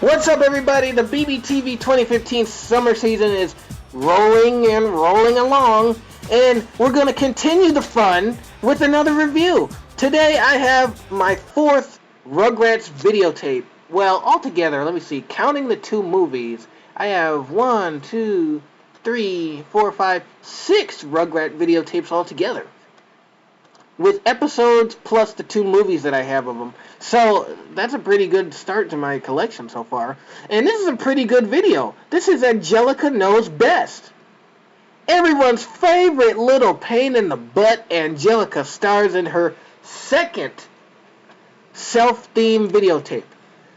What's up, everybody? The BBTV 2015 summer season is rolling and rolling along, and we're going to continue the fun with another review. Today I have my fourth Rugrats videotape. Well, altogether, let me see, counting the two movies, I have 1, 2, 3, 4, 5, 6 Rugrat videotapes altogether, with episodes plus the two movies that I have of them. So that's a pretty good start to my collection so far. And this is a pretty good video. This is Angelica Knows Best. Everyone's favorite little pain in the butt, Angelica, stars in her second self-themed videotape.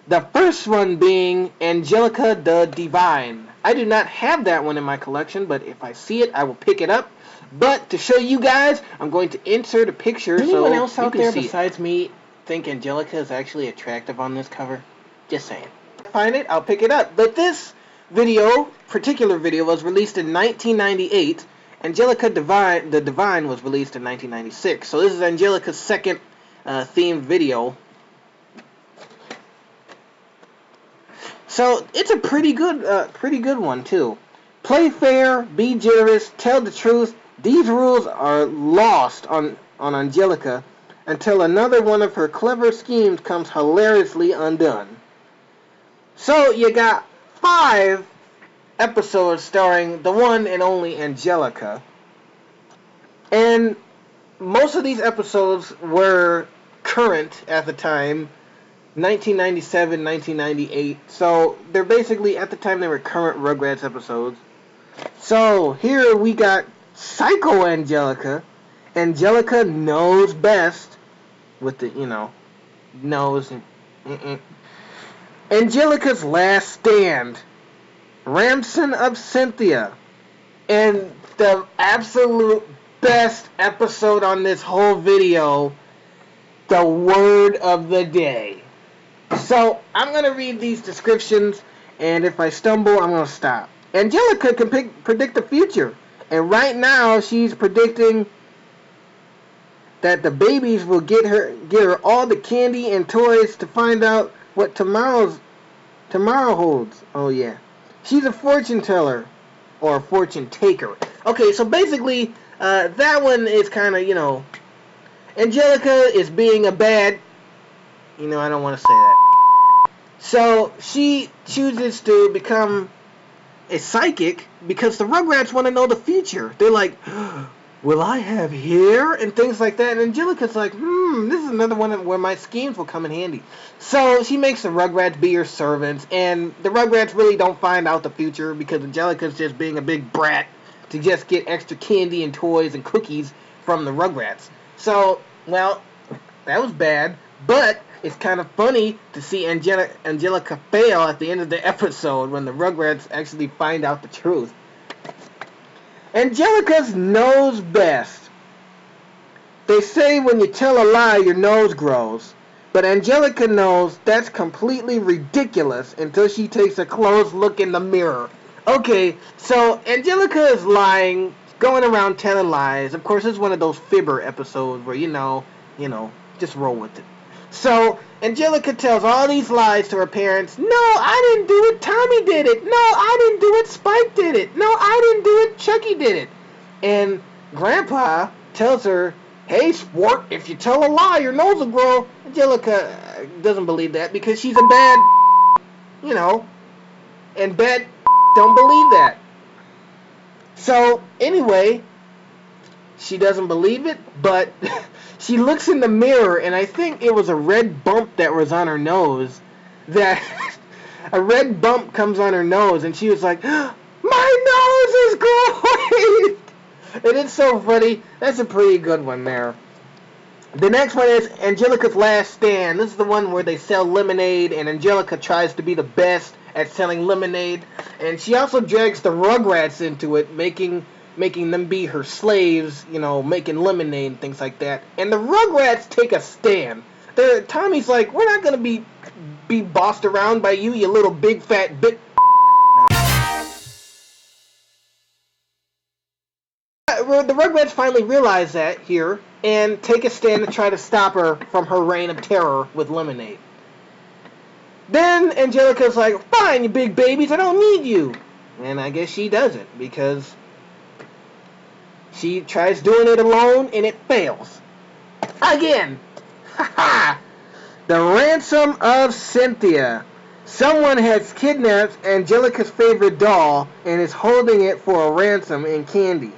The first one being Angelica the Divine. I do not have that one in my collection, but if I see it, I will pick it up. But to show you guys, I'm going to insert a picture. Does anyone else out there besides me think Angelica is actually attractive on this cover? Just saying. If I find it, I'll pick it up. But this particular video, was released in 1998. Angelica the Divine was released in 1996. So this is Angelica's second themed video. So it's a pretty good one too. Play fair, be generous, tell the truth. These rules are lost on Angelica until another one of her clever schemes comes hilariously undone. So you got 5 episodes starring the one and only Angelica. And most of these episodes were current at the time, 1997, 1998. So they're basically, at the time, they were current Rugrats episodes. So here we got Psycho Angelica. Angelica Knows Best, with the, nose and Angelica's Last Stand. Ramson of Cynthia. And the absolute best episode on this whole video, the word of the day. So I'm going to read these descriptions, and if I stumble, I'm going to stop. Angelica can predict the future, and right now she's predicting that the babies will get her all the candy and toys to find out what tomorrow holds. Oh yeah, she's a fortune teller or a fortune taker. Okay, so basically that one is kind of, Angelica is being a bad. I don't want to say that. So she chooses to become a psychic because the Rugrats want to know the future. They're like, will I have hair? And things like that. And Angelica's like, this is another one where my schemes will come in handy. So she makes the Rugrats be her servants. And the Rugrats really don't find out the future because Angelica's just being a big brat to just get extra candy and toys and cookies from the Rugrats. So, well, that was bad. But it's kind of funny to see Angelica fail at the end of the episode when the Rugrats actually find out the truth. Angelica knows best. They say when you tell a lie, your nose grows. But Angelica knows that's completely ridiculous until she takes a close look in the mirror. Okay, so Angelica is lying, going around telling lies. Of course, it's one of those fibber episodes where, just roll with it. So, Angelica tells all these lies to her parents. No, I didn't do it. Tommy did it. No, I didn't do it. Spike did it. No, I didn't do it. Chucky did it. And Grandpa tells her, hey, sport, if you tell a lie, your nose will grow. Angelica doesn't believe that because she's a bad, and bad don't believe that. So, anyway, she doesn't believe it, but she looks in the mirror, and I think it was a red bump that was on her nose. That a red bump comes on her nose, and she was like, my nose is growing! And it's so funny. That's a pretty good one there. The next one is Angelica's Last Stand. This is the one where they sell lemonade, and Angelica tries to be the best at selling lemonade. And she also drags the Rugrats into it, making them be her slaves, making lemonade and things like that. And the Rugrats take a stand. Tommy's like, we're not going to be bossed around by you little big fat bit. The Rugrats finally realize that here and take a stand to try to stop her from her reign of terror with lemonade. Then Angelica's like, fine, you big babies, I don't need you. And I guess she doesn't, because she tries doing it alone and it fails. Again. Ha. The ransom of Cynthia. Someone has kidnapped Angelica's favorite doll and is holding it for a ransom in candy.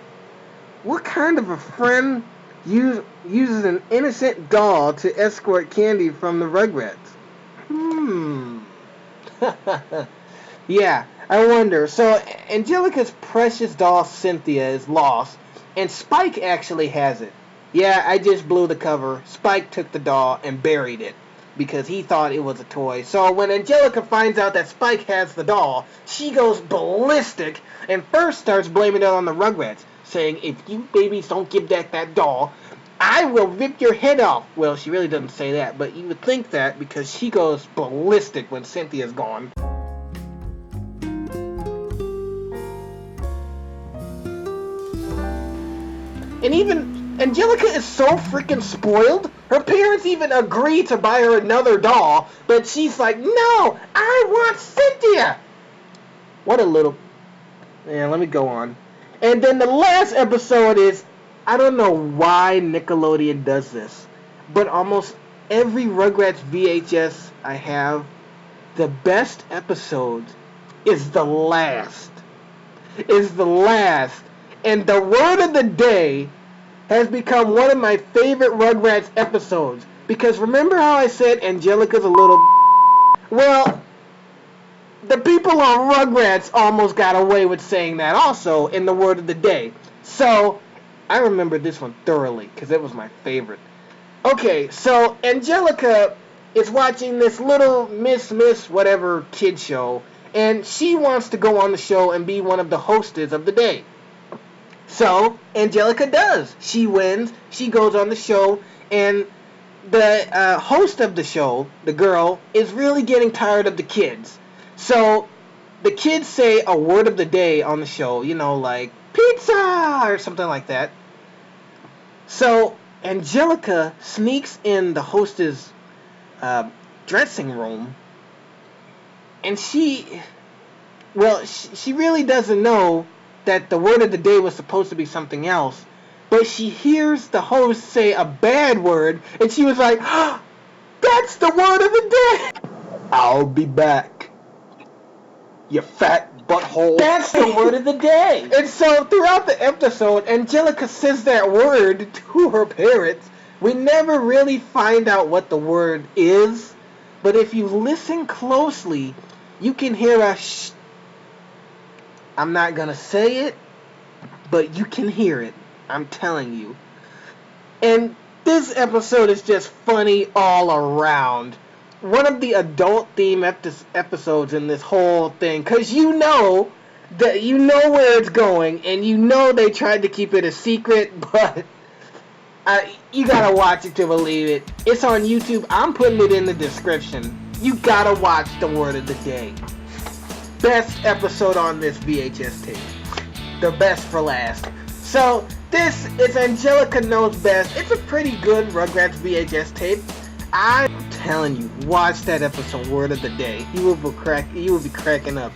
What kind of a friend uses an innocent doll to escort candy from the Rugrats? Yeah, I wonder. So Angelica's precious doll Cynthia is lost, and Spike actually has it. Yeah, I just blew the cover. Spike took the doll and buried it because he thought it was a toy. So when Angelica finds out that Spike has the doll, she goes ballistic and first starts blaming it on the Rugrats, saying, if you babies don't give back that doll, I will rip your head off. Well, she really doesn't say that, but you would think that because she goes ballistic when Cynthia's gone. And even Angelica is so freaking spoiled. Her parents even agree to buy her another doll, but she's like, no, I want Cynthia. What a little... Yeah, let me go on. And then the last episode is, I don't know why Nickelodeon does this, but almost every Rugrats VHS I have, the best episode is the last. And the word of the day has become one of my favorite Rugrats episodes. Because remember how I said Angelica's a little... Well, the people on Rugrats almost got away with saying that also in the word of the day. So, I remember this one thoroughly because it was my favorite. Okay, so Angelica is watching this little Miss whatever kid show, and she wants to go on the show and be one of the hostess of the day. So, Angelica does. She wins, she goes on the show, and the host of the show, the girl, is really getting tired of the kids. So, the kids say a word of the day on the show, you know, like, pizza, or something like that. So, Angelica sneaks in the hostess' dressing room, and she really doesn't know that the word of the day was supposed to be something else, but she hears the host say a bad word, and she was like, oh, that's the word of the day! I'll be back, you fat butthole. That's the word of the day! And so, throughout the episode, Angelica says that word to her parents. We never really find out what the word is, but if you listen closely, you can hear a shh. I'm not gonna say it, but you can hear it. I'm telling you. And this episode is just funny all around. One of the adult theme episodes in this whole thing, because you know where it's going, and you know they tried to keep it a secret, but you gotta watch it to believe it. It's on YouTube. I'm putting it in the description. You gotta watch the word of the day. Best episode on this VHS tape. The best for last. So, this is Angelica Knows Best. It's a pretty good Rugrats VHS tape. I'm telling you, watch that episode, word of the day. You will be cracking up.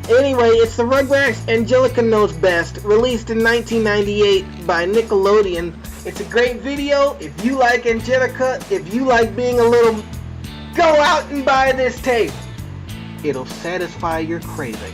Anyway, it's the Rugrats Angelica Knows Best, released in 1998 by Nickelodeon. It's a great video. If you like Angelica, if you like being a little... Go out and buy this tape. It'll satisfy your craving.